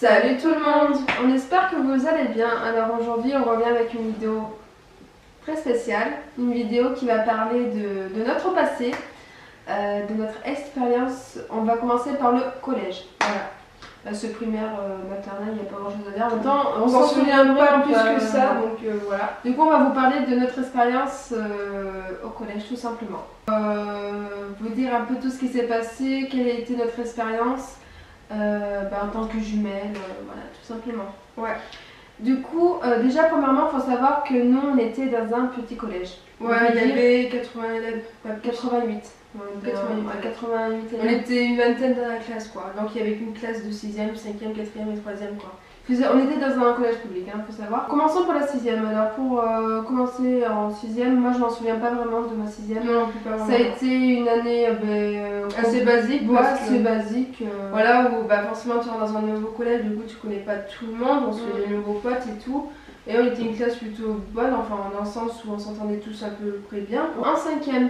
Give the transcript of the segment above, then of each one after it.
Salut tout le monde, on espère que vous allez bien. Alors aujourd'hui on revient avec une vidéo très spéciale, une vidéo qui va parler de notre passé, de notre expérience. On va commencer par le collège, voilà. Ce primaire, maternelle, il n'y a pas grand chose à dire. En même temps, on s'en souvient pas plus que ça, donc voilà. Du coup on va vous parler de notre expérience au collège tout simplement. Vous dire un peu tout ce qui s'est passé, quelle a été notre expérience. En tant que jumelle, voilà, tout simplement. Ouais. Du coup, déjà, premièrement, il faut savoir que nous, on était dans un petit collège. Ouais, il y avait 80 élèves. 88. 88 élèves. On était une vingtaine dans la classe, quoi. Donc il y avait qu'une classe de 6e, 5e, 4e et 3e, quoi. On était dans un collège public, il faut savoir. Commençons pour la 6e. Alors, pour commencer en 6e, moi, je m'en souviens pas vraiment de ma 6e. Non, plus pas vraiment. Ça a été une année assez basique. Assez basique. Voilà, où forcément tu rentres dans un nouveau collège, du coup tu connais pas tout le monde, on se fait des nouveaux potes et tout. Et on était une classe plutôt bonne, enfin dans le sens où on s'entendait tous à peu près bien. En 5e,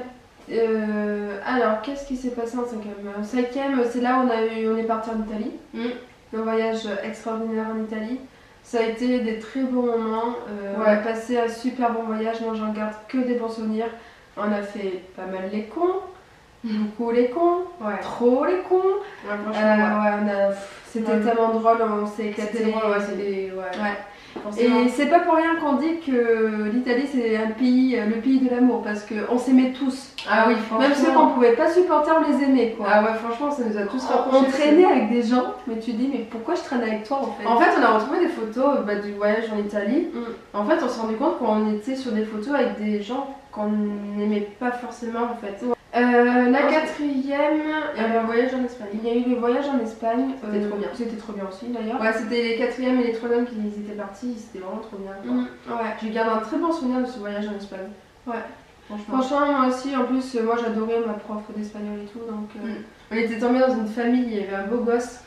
alors qu'est-ce qui s'est passé en 5e? 5e, c'est là où on est parti en Italie. Un voyage extraordinaire en Italie. Ça a été des très bons moments. On a passé un super bon voyage. Moi, j'en garde que des bons souvenirs. On a fait pas mal les cons, beaucoup les cons, trop les cons. C'était tellement drôle, on s'est éclaté. Et c'est pas pour rien qu'on dit que l'Italie c'est le pays de l'amour, parce qu'on s'aimait tous. Ah oui, franchement. Même ceux qu'on pouvait pas supporter, on les aimait, quoi. Ah ouais, franchement, ça nous a tous rapprochés. On traînait avec des gens, mais tu dis, mais pourquoi je traîne avec toi en fait? En fait, on a retrouvé des photos du voyage en Italie. En fait, on s'est rendu compte qu'on était sur des photos avec des gens qu'on n'aimait pas forcément, en fait. La 4e, il y avait un voyage en Espagne. Il y a eu le voyage en Espagne. C'était trop bien. C'était trop bien aussi d'ailleurs. Ouais, c'était les 4e et les 3e qui étaient partis, c'était vraiment trop bien. Ouais. Je garde un très bon souvenir de ce voyage en Espagne. Ouais. Franchement, moi aussi, en plus, moi j'adorais ma prof d'espagnol et tout, donc... On était tombés dans une famille, il y avait un beau gosse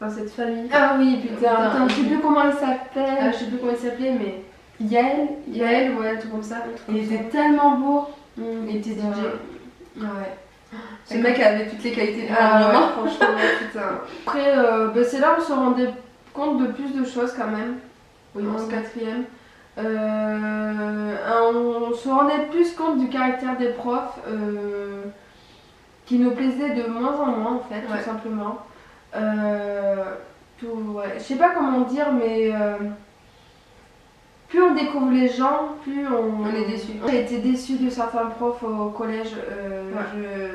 dans cette famille. Ah oui, putain, je sais plus comment il s'appelle. Ah, je sais plus comment il s'appelait, mais... Yael, ouais, tout comme ça. Il était tellement beau. Il était DJ. Ouais. Ce mec avait toutes les qualités de vraiment. Franchement, putain. Après, c'est là où on se rendait compte de plus de choses quand même. Oui, en 4e. On se rendait plus compte du caractère des profs qui nous plaisait de moins en moins en fait, tout simplement. Je sais pas comment dire, mais plus on découvre les gens, plus on est déçu. J'ai été déçue de certains profs au collège.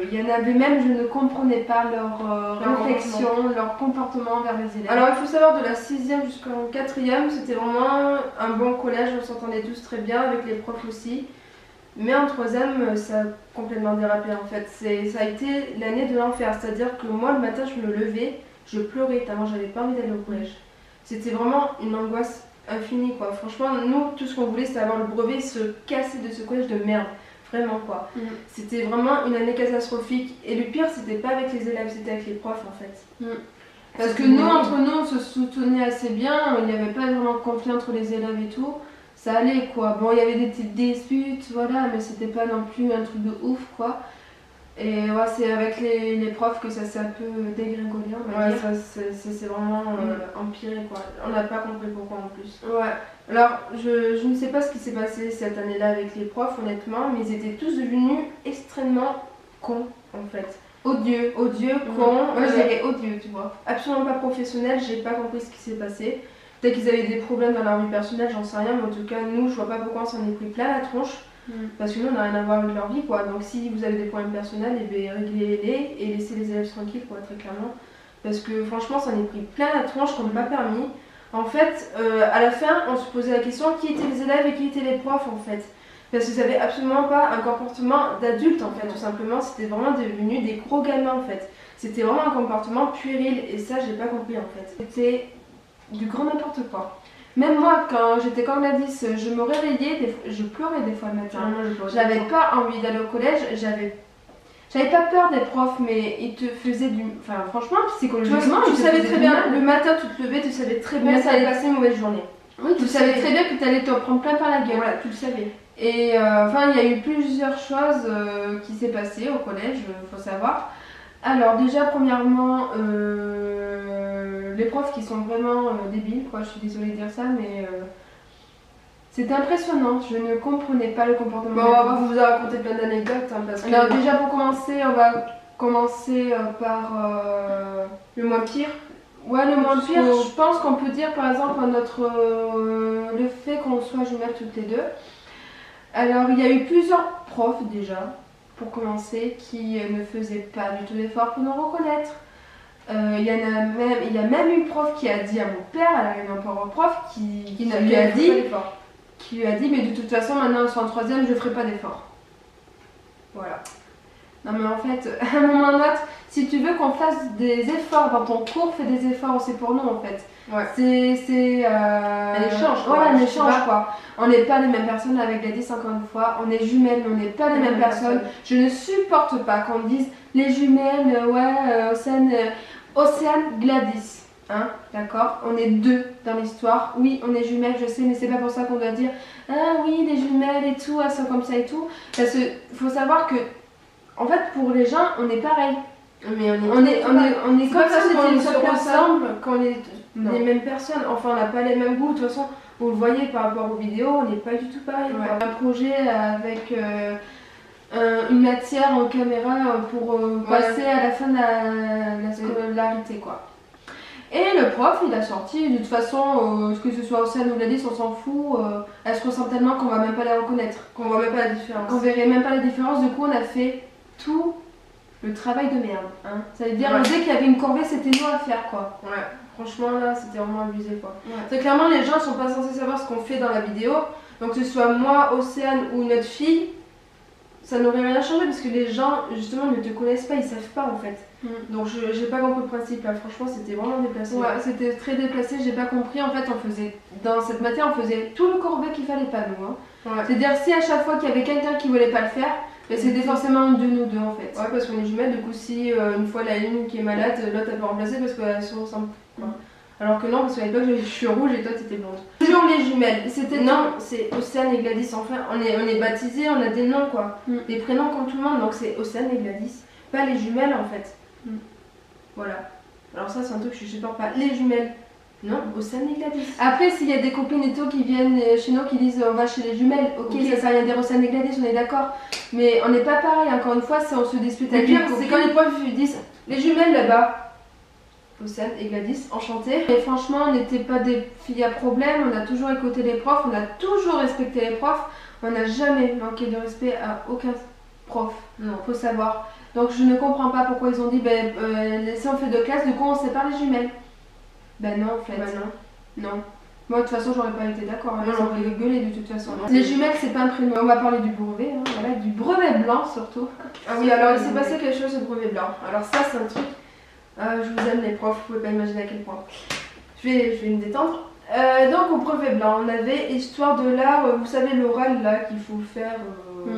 Il y en avait même, je ne comprenais pas leur réflexion, leur comportement envers les élèves. Alors il faut savoir, de la 6e jusqu'en 4e, c'était vraiment un bon collège, on s'entendait tous très bien, avec les profs aussi. Mais en 3e, ça a complètement dérapé en fait. Ça a été l'année de l'enfer, c'est-à-dire que moi le matin je me levais, je pleurais tellement j'avais pas envie d'aller au collège. C'était vraiment une angoisse infinie, quoi. Franchement, nous, tout ce qu'on voulait, c'était avoir le brevet et se casser de ce collège de merde. Vraiment, quoi. C'était vraiment une année catastrophique. Et le pire, c'était pas avec les élèves, c'était avec les profs, en fait. Parce que nous, entre nous, on se soutenait assez bien. Il n'y avait pas vraiment de conflit entre les élèves et tout. Ça allait, quoi. Bon, il y avait des petites disputes, voilà, mais c'était pas non plus un truc de ouf, quoi. Et c'est avec les profs que ça s'est un peu dégringolé, on va dire. C'est vraiment empiré, quoi. On n'a pas compris pourquoi en plus. Ouais. Alors, je ne sais pas ce qui s'est passé cette année-là avec les profs, honnêtement, mais ils étaient tous devenus extrêmement cons, en fait. Odieux, cons. Moi, je dirais odieux, tu vois. Absolument pas professionnel, j'ai pas compris ce qui s'est passé. Peut-être qu'ils avaient des problèmes dans leur vie personnelle, j'en sais rien, mais en tout cas, nous, je vois pas pourquoi on s'en est pris plein la tronche. Parce que nous on n'a rien à voir avec leur vie, quoi. Donc si vous avez des problèmes personnels, réglez-les et laissez les élèves tranquilles, quoi, très clairement. Parce que franchement ça en est pris plein la tronche qu'on n'a pas permis. En fait, à la fin on se posait la question qui étaient les élèves et qui étaient les profs, en fait. Parce qu'ils n'avaient absolument pas un comportement d'adulte, en fait, tout simplement. C'était vraiment devenu des gros gamins, en fait. C'était vraiment un comportement puéril et ça j'ai pas compris, en fait. C'était du grand n'importe quoi. Même moi, quand j'étais comme Gladys, je me réveillais, je pleurais des fois le matin. J'avais pas envie d'aller au collège, j'avais pas peur des profs, mais ils te faisaient du... Enfin, franchement, psychologiquement, tu savais très bien, le matin tu te levais, tu savais très bien que ça allait passer une mauvaise journée. Oui, tu savais très bien que tu allais te prendre plein par la gueule. Voilà, tu le savais. Et il y a eu plusieurs choses qui s'est passées au collège, faut savoir. Alors déjà premièrement, les profs qui sont vraiment débiles, quoi, je suis désolée de dire ça, mais c'était impressionnant, je ne comprenais pas le comportement des profs. On va vous raconter plein d'anecdotes, hein, parce que... Alors déjà pour commencer, on va commencer par le moins pire. Ouais, le moins pire, je pense qu'on peut dire par exemple le fait qu'on soit jumelles toutes les deux. Alors il y a eu plusieurs profs déjà, pour commencer, qui ne faisaient pas du tout d'effort pour nous reconnaître. Il y a même une prof qui a dit à mon père, elle arrive encore au prof, qui lui a dit mais de toute façon maintenant ils sont en troisième, je ne ferai pas d'effort. Voilà. Non mais en fait, à un moment donné, si tu veux qu'on fasse des efforts dans ton cours, fais des efforts aussi pour nous en fait. Ouais. C'est un échange. Voilà, un échange quoi. On n'est pas les mêmes personnes avec Gladys encore une fois. On est jumelles, mais on n'est pas les mêmes personnes. Je ne supporte pas qu'on dise les jumelles, Océane, Gladys. Hein, d'accord? On est deux dans l'histoire. Oui, on est jumelles, je sais, mais c'est pas pour ça qu'on doit dire ah oui, les jumelles et tout, elles sont comme ça et tout. Parce qu'il faut savoir que en fait, pour les gens, on est pareil. Mais on est comme ça, on se ressemble quand on est les mêmes personnes. Enfin, on n'a pas les mêmes goûts. De toute façon, vous le voyez par rapport aux vidéos, on n'est pas du tout pareil. Ouais. Un projet avec une matière en caméra pour passer à la fin de la scolarité, quoi. Et le prof, il a sorti, de toute façon, que ce soit Océane ou Gladys, on s'en fout. Elles se ressemblent tellement qu'on va même pas les reconnaître. Qu'on voit même pas la différence. Qu'on verrait même pas la différence. Du coup, on a fait tout le travail de merde. Hein. Ça veut dire, dès qu'il y avait une corvée, c'était nous à faire, quoi. Ouais, franchement, là, c'était vraiment abusé, quoi. Ouais. C'est clairement, les gens sont pas censés savoir ce qu'on fait dans la vidéo. Donc, que ce soit moi, Océane ou une autre fille, ça n'aurait rien changé parce que les gens, justement, ne te connaissent pas, ils savent pas, en fait. Donc, j'ai pas compris le principe, là. Franchement, c'était vraiment déplacé. Ouais, c'était très déplacé, j'ai pas compris. En fait, dans cette matière, on faisait tout le corvée qu'il fallait pas, nous. Hein. Ouais. C'est-à-dire, si à chaque fois qu'il y avait quelqu'un qui voulait pas le faire, mais c'était forcément une de nous deux en fait. Ouais, parce qu'on est jumelles, du coup, si une fois la une qui est malade, l'autre elle peut remplacer parce qu'elles se ressemblent. Alors que non, parce qu'à l'époque je suis rouge et toi t'étais blonde. Toujours les jumelles. Non, c'est Océane et Gladys. Enfin, on est baptisés, on a des noms quoi. Des prénoms comme tout le monde, donc c'est Océane et Gladys. Pas les jumelles en fait. Voilà. Alors ça, c'est un truc que je supporte pas. Les jumelles. Non, Océane et Gladys. Après, s'il y a des copines et tout qui viennent chez nous qui disent on va chez les jumelles, ok, ça sert à rien dire Océane et Gladys, on est d'accord. Mais on n'est pas pareil, encore une fois, on se dispute avec les copines. C'est quand les profs disent les jumelles là-bas. Océane et Gladys, enchantées. Et franchement, on n'était pas des filles à problème, on a toujours écouté les profs, on a toujours respecté les profs, on n'a jamais manqué de respect à aucun prof, non. Faut savoir. Donc je ne comprends pas pourquoi ils ont dit si on fait deux classes, du coup on sépare les jumelles. Ben non, en fait. Ben non. Non. Moi, de toute façon, j'aurais pas été d'accord. Hein. Non, on aurait gueulé de toute façon. Les jumelles, c'est pas un prénom. On va parler du brevet, hein. Voilà, du brevet blanc surtout. Ah oui, alors il s'est passé quelque chose au brevet blanc. Alors ça, c'est un truc. Je vous aime les profs, vous pouvez pas imaginer à quel point. Je vais me détendre. Donc au brevet blanc, on avait histoire de l'art, vous savez l'oral là qu'il faut faire.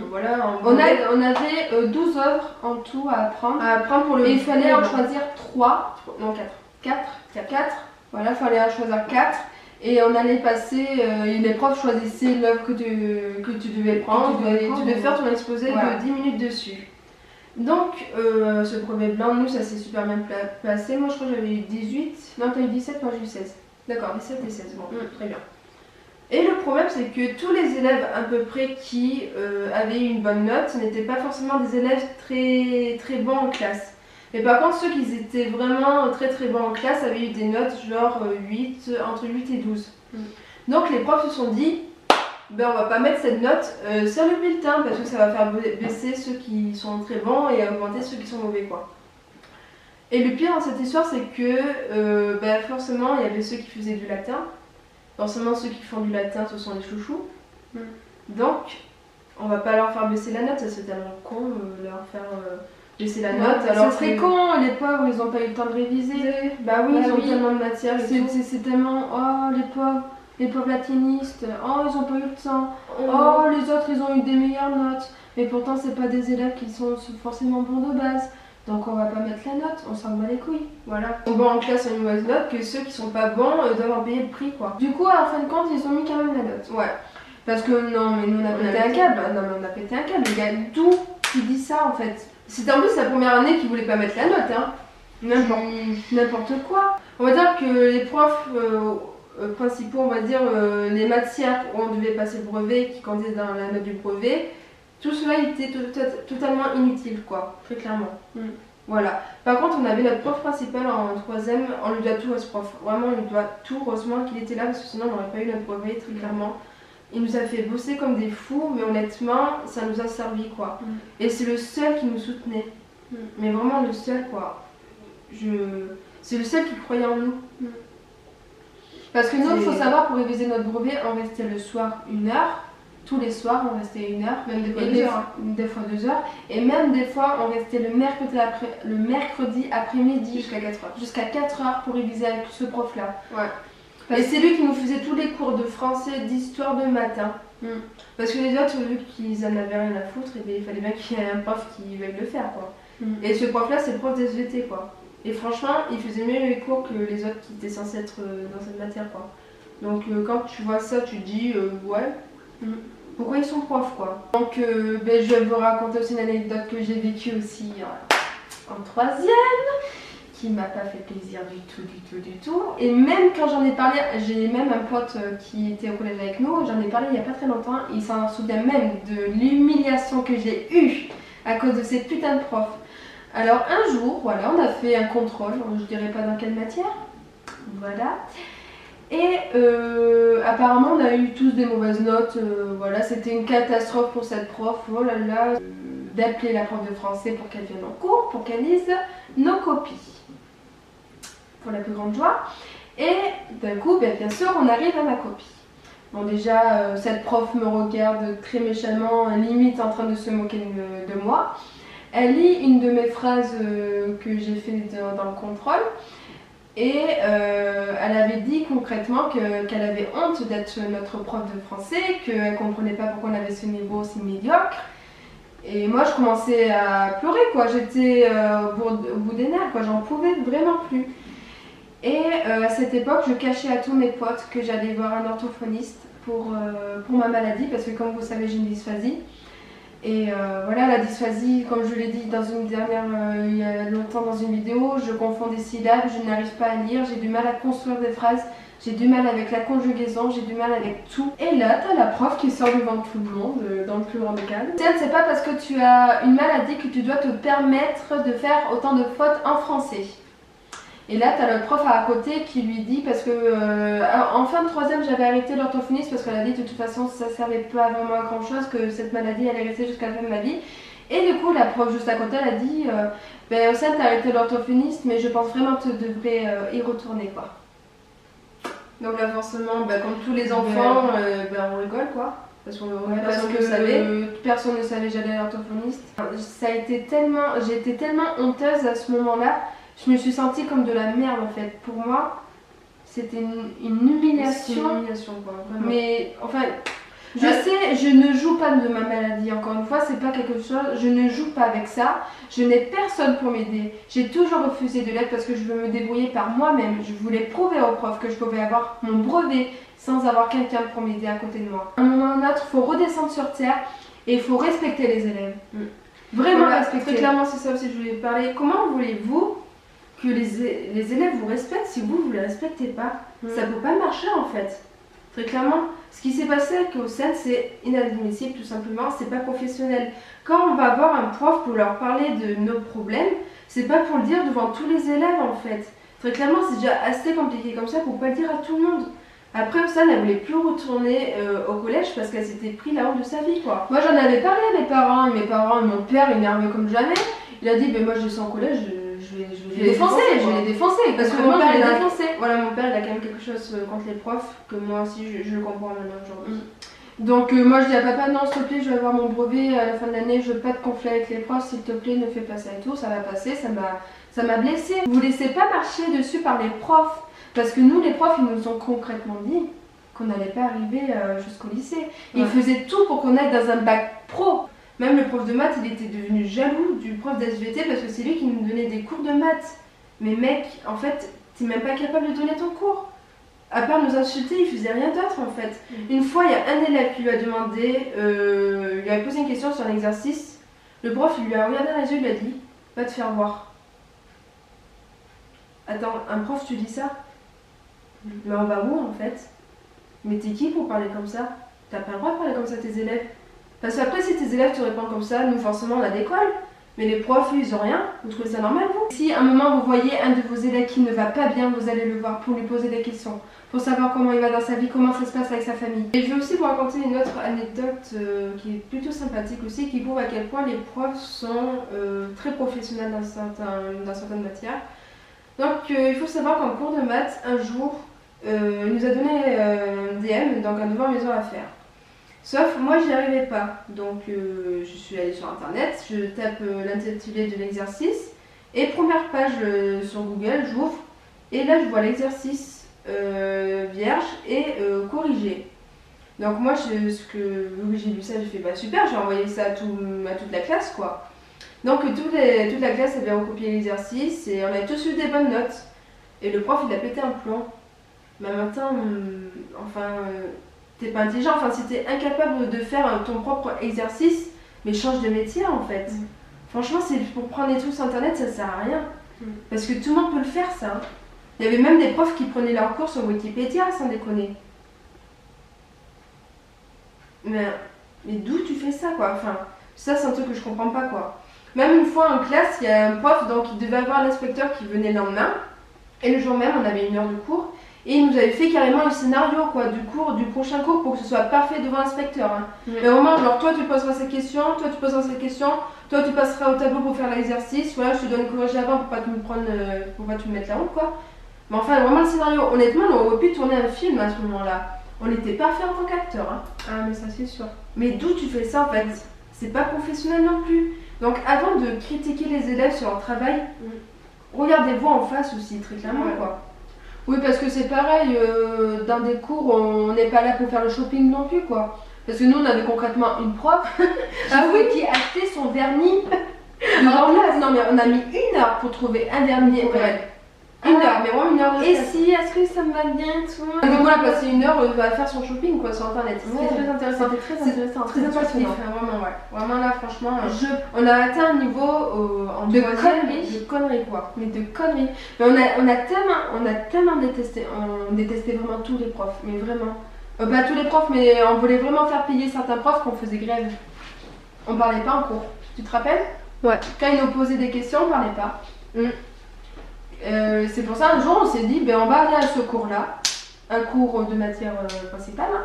Voilà. On avait 12 œuvres en tout à apprendre. Pour le. Et il fallait en choisir 3. Non, 4. 4. Voilà, il fallait en choisir 4. Et on allait passer, les profs choisissaient l'œuvre que tu devais prendre. Tu devais faire ton exposé de 10 minutes dessus. Donc, ce brevet blanc, nous, ça s'est super bien passé. Moi, je crois que j'avais eu 18. Non, t'as eu 17, moi j'ai eu 16. D'accord, 17 et 16. Bon, très bien. Et le problème, c'est que tous les élèves à peu près qui avaient eu une bonne note n'étaient pas forcément des élèves très, très bons en classe. Mais par contre, ceux qui étaient vraiment très très bons en classe avaient eu des notes genre 8, entre 8 et 12. Donc les profs se sont dit, ben on va pas mettre cette note sur le bulletin parce que ça va faire baisser ceux qui sont très bons et augmenter ceux qui sont mauvais quoi. Et le pire dans cette histoire, c'est que forcément il y avait ceux qui faisaient du latin. Forcément ceux qui font du latin, ce sont les chouchous. Donc on va pas leur faire baisser la note, ça c'est tellement con leur faire... baisser la note. Alors ça serait con, les pauvres, ils ont pas eu le temps de réviser. Bah oui, ils ont tellement de matière. C'est tellement, oh les pauvres latinistes, oh ils ont pas eu le temps, oh les autres ils ont eu des meilleures notes. Mais pourtant c'est pas des élèves qui sont forcément bons de base. Donc on va pas mettre la note, on s'en bat les couilles. Voilà. Ils sont bons en classe ont une mauvaise note, que ceux qui sont pas bons doivent en payer le prix quoi. Du coup, en fin de compte, ils ont mis quand même la note. Ouais. Parce que non, mais nous on a pété un câble. Non, mais on a pété un câble. Il y a tout qui dit ça en fait. C'était en plus la première année qu'ils voulaient pas mettre la note, hein. N'importe quoi. On va dire que les profs principaux, on va dire les matières où on devait passer le brevet, qui comptaient dans la note du brevet, tout cela était totalement inutile, quoi, très clairement. Voilà. Par contre, on avait notre prof principal en troisième, on lui doit tout à ce prof. Vraiment, on lui doit tout. Heureusement qu'il était là parce que sinon, on n'aurait pas eu notre brevet, très clairement. Il nous a fait bosser comme des fous, mais honnêtement, ça nous a servi, quoi. Et c'est le seul qui nous soutenait. Mais vraiment le seul, quoi. C'est le seul qui croyait en nous. Parce que nous, il faut savoir, pour réviser notre brevet, on restait le soir 1 heure. Tous les soirs, on restait 1 heure. Même des fois 2 heures. Des fois 2 heures. Et même des fois, on restait le mercredi après-midi. Jusqu'à 4 heures. Jusqu'à 4 heures pour réviser avec ce prof-là. Ouais. Et c'est lui qui nous faisait tous les cours de français, d'histoire, de maths. Parce que les autres, vu qu'ils en avaient rien à foutre, et il fallait bien qu'il y ait un prof qui veuille le faire, quoi. Et ce prof-là, c'est le prof d'SVT, quoi. Et franchement, il faisait mieux les cours que les autres qui étaient censés être dans cette matière, quoi. Donc quand tu vois ça, tu te dis, ouais, pourquoi ils sont profs, quoi. Donc je vais vous raconter aussi une anecdote que j'ai vécue aussi en troisième, qui m'a pas fait plaisir du tout. Et même quand j'en ai parlé, j'ai même un pote qui était au collège avec nous, j'en ai parlé il y a pas très longtemps, il s'en souvient même de l'humiliation que j'ai eue à cause de ces putains de profs. Alors un jour, voilà, on a fait un contrôle, je dirais pas dans quelle matière, voilà. Et apparemment on a eu tous des mauvaises notes, voilà, c'était une catastrophe pour cette prof, oh là là, d'appeler la prof de français pour qu'elle vienne en cours, pour qu'elle lise nos copies. Pour la plus grande joie. Et d'un coup, bien sûr, on arrive à ma copie. Bon déjà, cette prof me regarde très méchamment, limite en train de se moquer de moi. Elle lit une de mes phrases que j'ai fait dans le contrôle. Et elle avait dit concrètement qu'elle avait honte d'être notre prof de français, qu'elle ne comprenait pas pourquoi on avait ce niveau aussi médiocre. Et moi, je commençais à pleurer, quoi. J'étais au bout des nerfs, quoi. J'en pouvais vraiment plus. Et à cette époque, je cachais à tous mes potes que j'allais voir un orthophoniste pour ma maladie, parce que comme vous savez, j'ai une dysphasie. Et voilà, la dysphasie, comme je l'ai dit dans une dernière, il y a longtemps dans une vidéo, je confonds des syllabes, je n'arrive pas à lire, j'ai du mal à construire des phrases, j'ai du mal avec la conjugaison, j'ai du mal avec tout. Et là, t'as la prof qui sort devant tout le monde, dans le plus grand des calmes. Tiens, c'est pas parce que tu as une maladie que tu dois te permettre de faire autant de fautes en français. Et là, tu as le prof à côté qui lui dit, parce que en fin de troisième, j'avais arrêté l'orthophoniste parce qu'elle a dit de toute façon, ça ne servait pas vraiment à grand chose, que cette maladie allait rester jusqu'à la fin de ma vie. Et du coup, la prof juste à côté, elle a dit, au sein, tu as arrêté l'orthophoniste, mais je pense vraiment que tu devrais y retourner, quoi. Donc là, forcément, comme tous les enfants, on rigole, quoi. Parce que personne ne savait j'allais à l'orthophoniste. Ça a été tellement, j'ai été tellement honteuse à ce moment-là. Je me suis sentie comme de la merde en fait. Pour moi, c'était une humiliation. Une humiliation quoi, vraiment. Mais enfin, je sais, je ne joue pas de ma maladie. Encore une fois, c'est pas quelque chose. Je ne joue pas avec ça. Je n'ai personne pour m'aider. J'ai toujours refusé de l'aide parce que je veux me débrouiller par moi-même. Je voulais prouver aux profs que je pouvais avoir mon brevet sans avoir quelqu'un pour m'aider à côté de moi. À un moment ou à un autre, il faut redescendre sur terre et il faut respecter les élèves. Vraiment respecter. Très clairement, c'est ça aussi que je voulais parler. Comment voulez-vous que les élèves vous respectent si vous ne les respectez pas? Ça ne peut pas marcher en fait. Très clairement, ce qui s'est passé avec Océane, c'est inadmissible tout simplement, c'est pas professionnel. Quand on va voir un prof pour leur parler de nos problèmes, c'est pas pour le dire devant tous les élèves en fait. Très clairement, c'est déjà assez compliqué comme ça pour pas le dire à tout le monde. Après, Océane, elle voulait plus retourner au collège parce qu'elle s'était pris la honte de sa vie quoi. Moi j'en avais parlé à mes parents et mon père énervé comme jamais. Il a dit, moi je descends au collège, je vais les défoncer, parce que mon père il a défoncé. Voilà, mon père il a quand même quelque chose contre les profs, que moi aussi je le comprends maintenant aujourd'hui. Donc moi je dis à papa, non s'il te plaît, je vais avoir mon brevet à la fin de l'année, je veux pas de conflit avec les profs, s'il te plaît, ne fais pas ça et tout, ça va passer, ça m'a blessée. Vous laissez pas marcher dessus par les profs, parce que nous les profs ils nous ont concrètement dit qu'on n'allait pas arriver jusqu'au lycée. Ils faisaient tout pour qu'on aille dans un bac pro. Même le prof de maths, il était devenu jaloux du prof d'SVT parce que c'est lui qui nous donnait des cours de maths. Mais mec, en fait, t'es même pas capable de donner ton cours. À part nous insulter, il faisait rien d'autre en fait. Une fois, il y a un élève qui lui a demandé, il lui a posé une question sur un exercice. Le prof, il lui a regardé dans les yeux, il lui a dit, va te faire voir. Attends, un prof, tu dis ça? Mais on va où en fait? Mais t'es qui pour parler comme ça? T'as pas le droit de parler comme ça à tes élèves. Parce qu'après, si tes élèves te répondent comme ça, nous forcément on a des cols. Mais les profs, ils ont rien. Vous trouvez ça normal, vous? Si à un moment vous voyez un de vos élèves qui ne va pas bien, vous allez le voir pour lui poser des questions. Pour savoir comment il va dans sa vie, comment ça se passe avec sa famille. Et je vais aussi vous raconter une autre anecdote qui est plutôt sympathique aussi, qui prouve à quel point les profs sont très professionnels dans certaines matières. Donc il faut savoir qu'en cours de maths, un jour, il nous a donné un DM, donc un devoir maison à faire. Sauf moi j'y arrivais pas, donc je suis allée sur internet, je tape l'intitulé de l'exercice et première page sur Google, j'ouvre et là je vois l'exercice vierge et corrigé. Donc moi vu que j'ai vu ça, j'ai fait bah super, j'ai envoyé ça à toute la classe quoi. Donc toute la classe avait recopié l'exercice et on avait tous eu des bonnes notes. Et le prof il a pété un plomb. Mais maintenant, t'es pas intelligent, enfin si t'es incapable de faire ton propre exercice, mais change de métier en fait. Franchement, c'est pour prendre des trucs sur internet, ça sert à rien. Parce que tout le monde peut le faire ça. Il y avait même des profs qui prenaient leurs cours sur Wikipédia, sans déconner. Mais d'où tu fais ça quoi? Enfin, ça c'est un truc que je comprends pas quoi. Même une fois en classe, il y a un prof, donc il devait avoir l'inspecteur qui venait le lendemain. Et le jour même, on avait 1 heure de cours. Et il nous avait fait carrément le scénario quoi, du prochain cours pour que ce soit parfait devant l'inspecteur. Hein. Mais vraiment, genre toi tu poseras ces questions, toi tu poseras ces questions, toi tu passeras au tableau pour faire l'exercice, voilà, je te donne corrigé avant pour pas te me prendre, pour pas te mettre la honte quoi. Mais enfin, vraiment le scénario, honnêtement, on aurait pu tourner un film à ce moment-là. On était parfait en tant qu'acteur. Hein. Ah mais ça c'est sûr. Mais d'où tu fais ça en fait? C'est pas professionnel non plus. Donc avant de critiquer les élèves sur leur travail, regardez-vous en face aussi, très clairement quoi. Oui, parce que c'est pareil, dans des cours, on n'est pas là pour faire le shopping non plus, quoi. Parce que nous, on avait concrètement une prof qui achetait son vernis. Non, mais on a mis 1 heure pour trouver un vernis pour elle. 1 heure, mais vraiment 1 heure de Et si, est-ce que ça me va bien, tout le monde? Donc on a passé 1 heure à faire son shopping quoi, sur internet. C'était très intéressant. Très intéressant. Vraiment, ouais. Vraiment là, franchement, on a atteint un niveau en de conneries quoi. Mais de conneries. Mais on a tellement détesté. On détestait vraiment tous les profs, mais vraiment. Pas tous les profs, mais on voulait vraiment faire payer certains profs qu'on faisait grève. On parlait pas en cours. Tu te rappelles? Ouais. Quand ils nous posaient des questions, on parlait pas. C'est pour ça un jour on s'est dit ben on va aller à ce cours là, un cours de matière principale. Hein.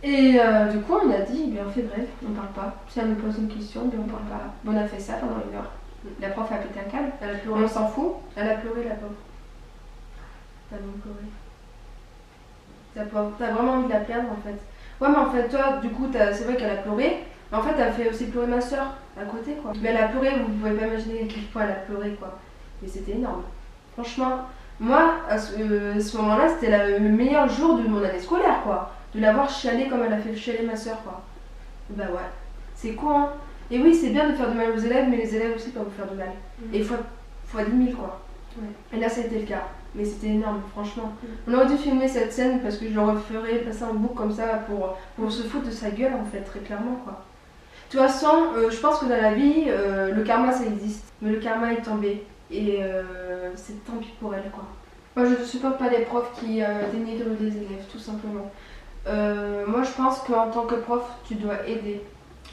Et du coup on a dit ben on fait bref, on parle pas. Si elle nous pose une question, ben on parle pas. On a fait ça pendant 1 heure. La prof a pété un câble, elle a pleuré. On s'en fout. Elle a pleuré la pauvre. T'as même pleuré. T'as vraiment envie de la perdre en fait. Ouais mais en fait toi du coup c'est vrai qu'elle a pleuré. Mais en fait elle a fait aussi pleurer ma soeur à côté quoi. Mais elle a pleuré, vous pouvez pas imaginer à quel point elle a pleuré quoi. Mais c'était énorme. Franchement, moi, à ce moment-là, c'était le meilleur jour de mon année scolaire, quoi. De l'avoir chialé comme elle a fait chialer ma soeur, quoi. Bah ouais, c'est con, hein. Et oui, c'est bien de faire du mal aux élèves, mais les élèves aussi peuvent vous faire du mal. Et fois 10 000, quoi. Et là, ça a été le cas. Mais c'était énorme, franchement. On aurait dû filmer cette scène parce que je le referais passer en boucle comme ça pour se foutre de sa gueule, en fait, très clairement, quoi. De toute façon, je pense que dans la vie, le karma, ça existe. Mais le karma est tombé. Et c'est tant pis pour elle quoi. Moi je ne supporte pas les profs qui dénigrent les élèves tout simplement. Moi je pense qu'en tant que prof tu dois aider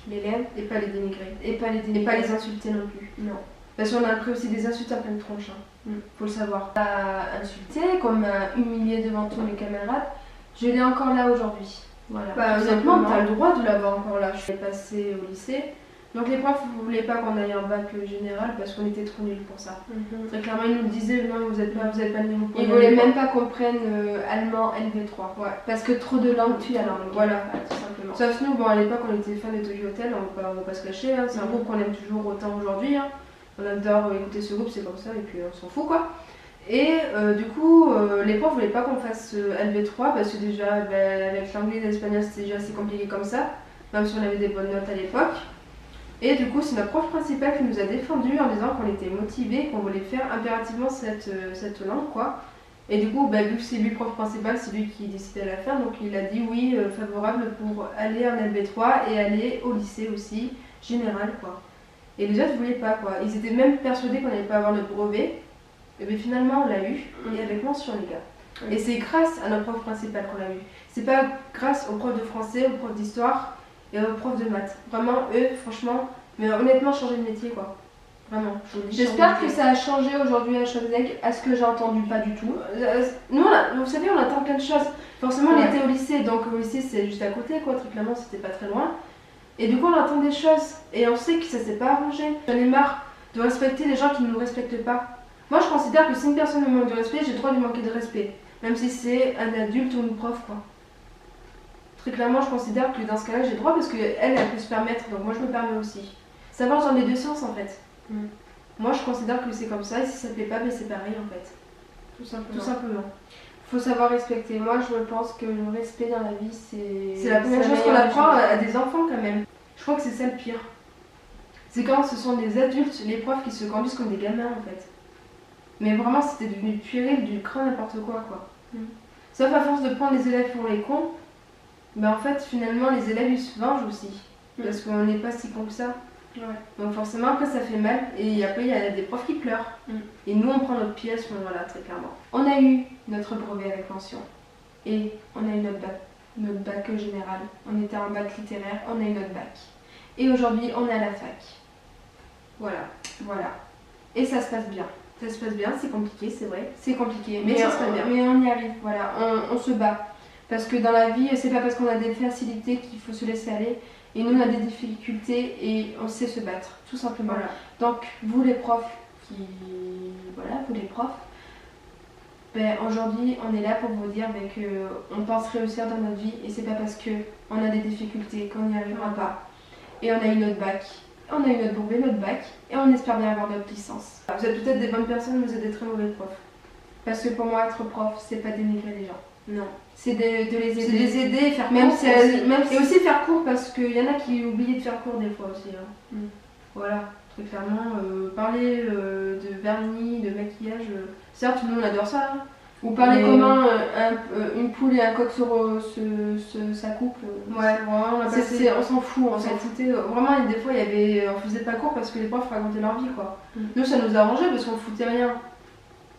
l'élève et pas les dénigrer. Et pas les insulter non plus. Non. Parce qu'on a pris aussi des insultes à pleine tronche. Hein. Faut le savoir. À insulter, comme à humilier devant tous mes camarades, je l'ai encore là aujourd'hui. Voilà. Bah honnêtement t'as le droit de l'avoir encore là. Je suis passée au lycée. Donc les profs ne voulaient pas qu'on aille en bac général parce qu'on était trop nuls pour ça. Très clairement, ils nous disaient non, vous n'avez pas le niveau pour. Ils ne voulaient même pas qu'on prenne allemand LV3. Ouais. Parce que trop de langues tue la langue. Voilà, tout simplement. Sauf nous, bon à l'époque on était fans de Tokyo Hotel, on va pas se cacher, hein. C'est un groupe qu'on aime toujours autant aujourd'hui. Hein. On adore écouter ce groupe, c'est comme ça, et puis on s'en fout quoi. Et du coup, les profs ne voulaient pas qu'on fasse LV3 parce que déjà, avec l'anglais et l'espagnol c'était déjà assez compliqué comme ça, même si on avait des bonnes notes à l'époque. Et du coup, c'est notre prof principal qui nous a défendu en disant qu'on était motivés, qu'on voulait faire impérativement cette langue, quoi. Et du coup, vu que c'est lui le prof principal, c'est lui qui décidait de la faire, donc il a dit oui, favorable pour aller en LB3 et aller au lycée aussi, général quoi. Et les autres voulaient pas quoi. Ils étaient même persuadés qu'on n'allait pas avoir notre brevet. Et bien finalement on l'a eu, et avec mention les gars. Et c'est grâce à notre prof principal qu'on l'a eu. C'est pas grâce aux profs de français, aux profs d'histoire et aux profs de maths. Vraiment, eux, franchement, mais honnêtement, changer de métier quoi. Vraiment, je vous le dis. J'espère que ça a changé aujourd'hui à Schopfzeg. À ce que j'ai entendu, pas du tout. Nous, vous savez, on attend plein de choses. Forcément, on était au lycée, donc au lycée c'est juste à côté quoi. Très clairement, c'était pas très loin. Et du coup, on attend des choses. Et on sait que ça s'est pas arrangé. J'en ai marre de respecter les gens qui ne nous respectent pas. Moi, je considère que si une personne me manque de respect, j'ai le droit de lui manquer de respect. Même si c'est un adulte ou une prof, quoi. Très clairement, je considère que dans ce cas-là, j'ai le droit parce qu'elle, elle peut se permettre. Donc moi, je me permets aussi. Ça marche dans les deux sens, en fait. Moi, je considère que c'est comme ça. Et si ça ne plaît pas, ben, c'est pareil, en fait. Tout simplement. Tout simplement. Faut savoir respecter. Moi, je pense que le respect dans la vie, c'est la première chose qu'on apprend à des enfants, quand même. Je crois que c'est ça le pire. C'est quand ce sont des adultes, les profs, qui se conduisent comme des gamins, en fait. Mais vraiment, c'était devenu puéril, du cran, n'importe quoi. Sauf à force de prendre les élèves pour les cons, ben en fait, finalement, les élèves, ils se vengent aussi. Parce qu'on n'est pas si cons que ça. Donc forcément, après, ça fait mal. Et après, il y a des profs qui pleurent. Et nous, on prend notre pied à ce moment-là, très clairement. On a eu notre brevet avec mention. Et on a eu notre bac général. On était en bac littéraire, on a eu notre bac. Et aujourd'hui, on est à la fac. Voilà. Et ça se passe bien. Ça se passe bien, c'est compliqué, c'est vrai. C'est compliqué, mais ça se passe bien. Mais on y arrive, voilà. On se bat. Parce que dans la vie, c'est pas parce qu'on a des facilités qu'il faut se laisser aller. Et nous, on a des difficultés et on sait se battre, tout simplement. Voilà. Donc, vous les profs, ben, aujourd'hui, on est là pour vous dire ben, qu'on pense réussir dans notre vie. Et c'est pas parce qu'on a des difficultés qu'on n'y arrivera pas. Et on a eu notre bac. On a eu notre brevet, notre bac, et on espère bien avoir notre licence. Vous êtes peut-être des bonnes personnes, mais vous êtes des très mauvais profs. Parce que pour moi, être prof, c'est pas dénigrer les gens. Non. C'est de les aider. C'est de les aider et faire même court. Et aussi faire court, parce qu'il y en a qui oublient de faire court des fois aussi. Voilà, très clairement. Parler de vernis, de maquillage, certes, nous on adore ça. Ou parler comment une poule et un coq ça coupe. Ouais, vraiment, on s'en fout. On s'en foutait. Vraiment, des fois, on faisait pas cours parce que les profs racontaient leur vie, quoi. Nous, ça nous arrangeait parce qu'on foutait rien.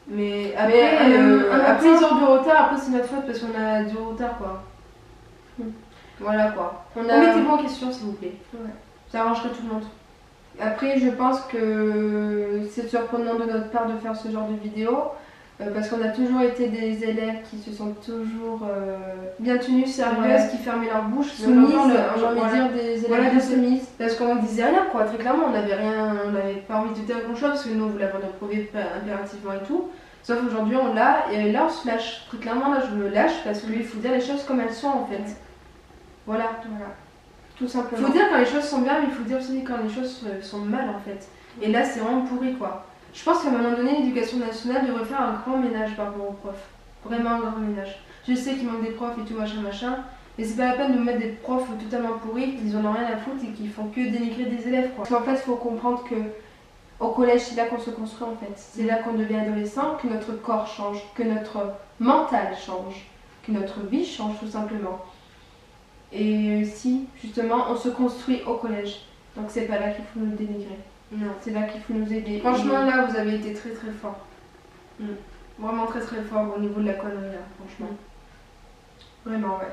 Mais après, ils ont du retard. Après, c'est notre faute parce qu'on a du retard, quoi. Voilà, quoi. Mettez-vous en question, s'il vous plaît. Ça arrangerait tout le monde. Après, je pense que c'est surprenant de notre part de faire ce genre de vidéo. Parce qu'on a toujours été des élèves qui se sont toujours bien tenus, sérieuses, qui fermaient leur bouche, soumises, j'ai envie de dire des élèves soumises. Parce qu'on ne disait rien, quoi, très clairement, on n'avait pas envie de dire grand chose parce que nous on voulait avoir notre brevet impérativement et tout. Sauf aujourd'hui on l'a et là on se lâche. Très clairement, là je me lâche parce qu'il faut dire les choses comme elles sont en fait. Voilà. Tout simplement. Il faut dire quand les choses sont bien, mais il faut dire aussi quand les choses sont mal en fait. Et là c'est vraiment pourri, quoi. Je pense qu'à un moment donné, l'éducation nationale devrait faire un grand ménage par rapport aux profs. Vraiment un grand ménage. Je sais qu'il manque des profs et tout, machin. Mais c'est pas la peine de mettre des profs totalement pourris, qu'ils en ont rien à foutre et qui font que dénigrer des élèves, quoi. Parce qu'en fait, il faut comprendre que au collège, c'est là qu'on se construit, en fait. C'est là qu'on devient adolescent, que notre corps change, que notre mental change, que notre vie change, tout simplement. Et si, justement, on se construit au collège. Donc c'est pas là qu'il faut nous dénigrer. Non, c'est là qu'il faut nous aider. Franchement, là, vous avez été très très fort. Vraiment très très fort au niveau de la connerie, là, franchement. Vraiment, ouais.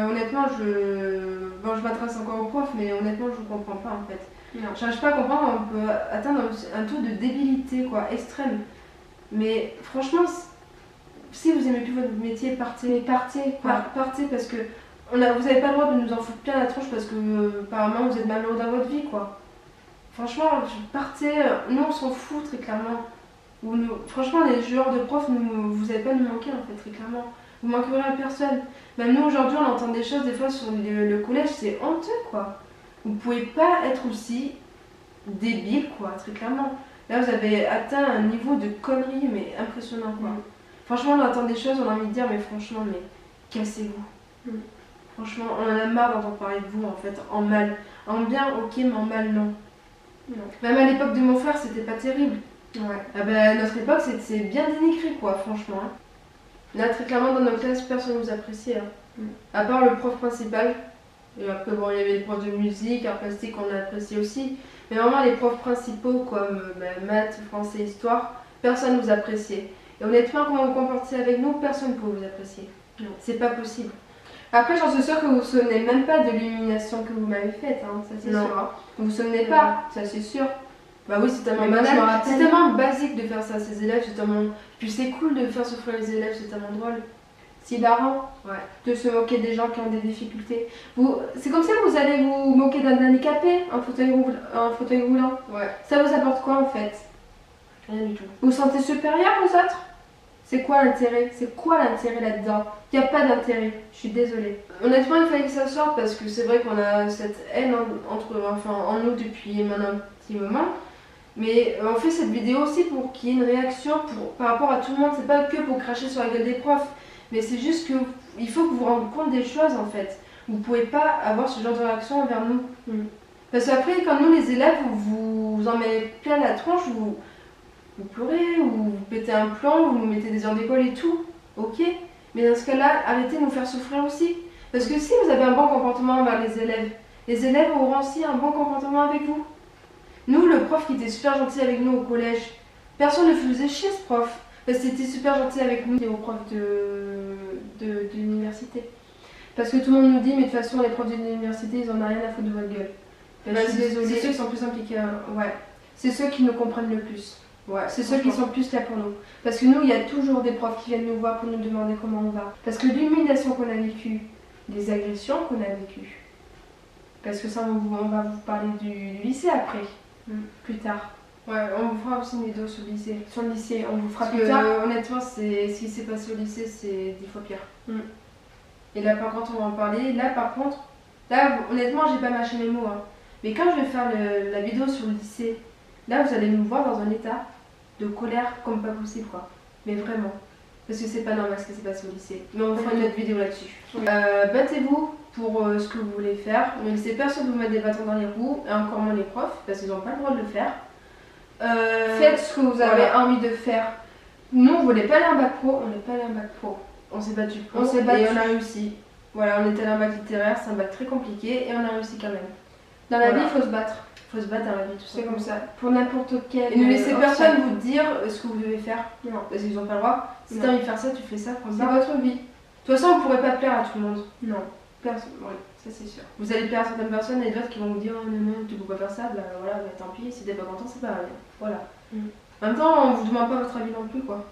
Honnêtement, je m'adresse encore aux profs, mais honnêtement, je vous comprends pas, en fait. Non. J'arrive pas à comprendre, on peut atteindre un taux de débilité, quoi, extrême. Mais franchement, si vous aimez plus votre métier, partez. Mais partez, quoi. Partez parce que vous n'avez pas le droit de nous en foutre plein la tronche parce que apparemment vous êtes malheureux dans votre vie, quoi. Franchement, partez, nous on s'en fout très clairement. Franchement, les joueurs de profs, vous n'allez pas nous manquer en fait, très clairement. Vous manquerez à personne. Même nous aujourd'hui, on entend des choses des fois sur le collège, c'est honteux, quoi. Vous pouvez pas être aussi débile, quoi, très clairement. Là, vous avez atteint un niveau de connerie, mais impressionnant, quoi. Franchement, on entend des choses, on a envie de dire, mais franchement, mais cassez-vous. Franchement, on en a marre d'entendre parler de vous, en fait, en mal. En bien, ok, mais en mal, non. Même à l'époque de mon frère, c'était pas terrible. Ah ben, notre époque, c'est bien dénigré, quoi, franchement. Là, très clairement, dans notre classe, personne ne nous appréciait. À part le prof principal. Et après, bon, il y avait les profs de musique, art plastique, on a apprécié aussi. Mais vraiment, les profs principaux comme maths, français, histoire, personne ne nous appréciait. Et honnêtement, quand vous vous comportez avec nous, personne ne peut vous apprécier. Non. C'est pas possible. Après, j'en suis sûre que vous vous souvenez même pas de l'illumination que vous m'avez faite, hein, ça c'est sûr. Hein. Vous vous souvenez pas, ça c'est sûr. Bah oui, c'est tellement banal. C'est tellement basique de faire ça à ses élèves, c'est tellement... Puis c'est cool de faire souffrir les élèves, c'est tellement drôle. C'est hilarant de se moquer des gens qui ont des difficultés. C'est comme ça que vous allez vous moquer d'un handicapé, un fauteuil roulant. Ouais. Ça vous apporte quoi en fait? Rien du tout. Vous vous sentez supérieur aux autres? C'est quoi l'intérêt? C'est quoi l'intérêt là-dedans? Il n'y a pas d'intérêt, je suis désolée. Honnêtement, il fallait que ça sorte parce que c'est vrai qu'on a cette haine en nous depuis maintenant un petit moment. Mais on fait cette vidéo aussi pour qu'il y ait une réaction par rapport à tout le monde. C'est pas que pour cracher sur la gueule des profs, mais c'est juste qu'il faut que vous vous rendiez compte des choses en fait. Vous pouvez pas avoir ce genre de réaction envers nous. Parce qu'après, quand nous les élèves, vous en mettez plein la tronche, vous pleurez, ou vous pétez un plomb, vous nous mettez des heures d'école et tout, ok. Mais dans ce cas-là, arrêtez de nous faire souffrir aussi. Parce que si vous avez un bon comportement envers les élèves auront aussi un bon comportement avec vous. Nous, le prof qui était super gentil avec nous au collège, personne ne faisait chier ce prof. Parce qu'il était super gentil avec nous et aux profs de l'université. Parce que tout le monde nous dit, mais de toute façon, les profs de l'université, ils en ont rien à foutre de votre gueule. Ben, je suis désolée. C'est ceux qui sont plus impliqués. Ouais. C'est ceux qui nous comprennent le plus. Ouais, c'est ceux qui sont plus là pour nous. Parce que nous, il y a toujours des profs qui viennent nous voir pour nous demander comment on va. Parce que l'humiliation qu'on a vécue, les agressions qu'on a vécues, parce que ça, on va vous parler du lycée après, plus tard. Ouais, on vous fera aussi une vidéo sur le lycée. Sur le lycée, on vous fera plus tard. Honnêtement, ce qui s'est passé au lycée, c'est 10 fois pire. Et là, par contre, on va en parler. Là, par contre, honnêtement, j'ai pas mâché mes mots. Hein. Mais quand je vais faire la vidéo sur le lycée, là, vous allez nous voir dans un état de colère comme pas possible, quoi. Mais vraiment. Parce que c'est pas normal ce qui s'est passé au lycée. Mais on fera une autre vidéo là-dessus. Battez-vous pour ce que vous voulez faire. Ne laissez personne vous mettre des bâtons dans les roues, et encore moins les profs, parce qu'ils n'ont pas le droit de le faire. Faites ce que vous avez envie de faire. Nous, on voulait pas aller en bac pro, on n'est pas allé en bac pro. On s'est battu pour, et on a réussi. Voilà, on était allé en bac littéraire, c'est un bac très compliqué, et on a réussi quand même. Dans la vie, il faut se battre. Il faut se battre dans la vie, tout ça. C'est comme ça. Pour n'importe quel. Et ne laissez personne vous dire ce que vous devez faire. Non. Parce qu'ils n'ont pas le droit. Si t'as envie de faire ça, tu fais ça. C'est votre vie. De toute façon, on ne pourrait pas plaire à tout le monde. Non. Personne. Oui, ça c'est sûr. Vous allez plaire à certaines personnes et d'autres qui vont vous dire oh, non, tu peux pas faire ça. Bah voilà, bah, tant pis, si t'es pas content, c'est pas grave. Voilà. En même temps, on vous demande pas votre avis non plus, quoi.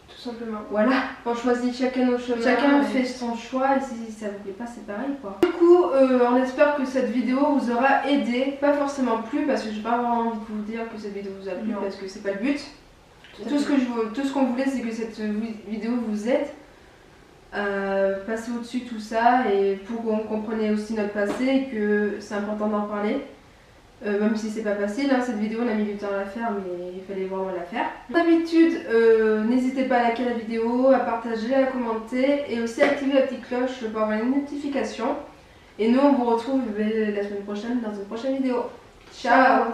Tout simplement. Voilà. On choisit chacun nos chemins. Chacun fait son choix et si ça vous plaît pas, c'est pareil, quoi. Du coup, on espère que cette vidéo vous aura aidé. Pas forcément plu, parce que j'ai pas vraiment envie de vous dire que cette vidéo vous a plu, parce que c'est pas le but. Tout ce qu'on voulait, c'est que cette vidéo vous aide. Passer au-dessus tout ça et pour qu'on comprenne aussi notre passé et que c'est important d'en parler. Même si c'est pas facile, hein, cette vidéo on a mis du temps à la faire mais il fallait vraiment la faire. D'habitude, n'hésitez pas à liker la vidéo, à partager, à commenter et aussi à activer la petite cloche pour avoir les notifications. Et nous on vous retrouve la semaine prochaine dans une prochaine vidéo. Ciao.